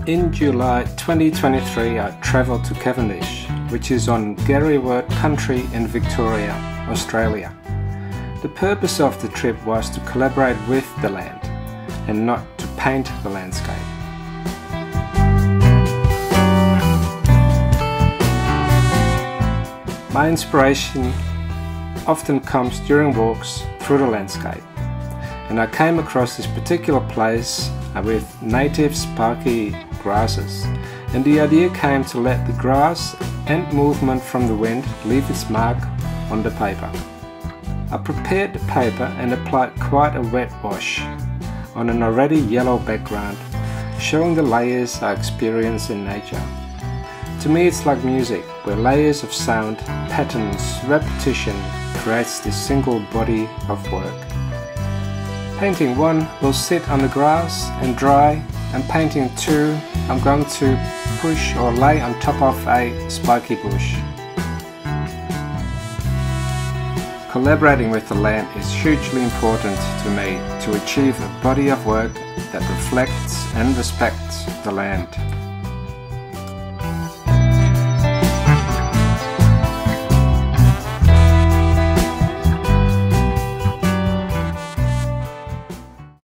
In July 2023 I travelled to Cavendish, which is on Garryward country in Victoria, Australia. The purpose of the trip was to collaborate with the land and not to paint the landscape. My inspiration often comes during walks through the landscape, and I came across this particular place with native sparky grasses, and the idea came to let the grass and movement from the wind leave its mark on the paper. I prepared the paper and applied quite a wet wash on an already yellow background, showing the layers I experience in nature. To me it's like music, where layers of sound, patterns, repetition creates this single body of work. Painting 1 will sit on the grass and dry, and painting 2 I'm going to push or lay on top of a spiky bush. Collaborating with the land is hugely important to me to achieve a body of work that reflects and respects the land.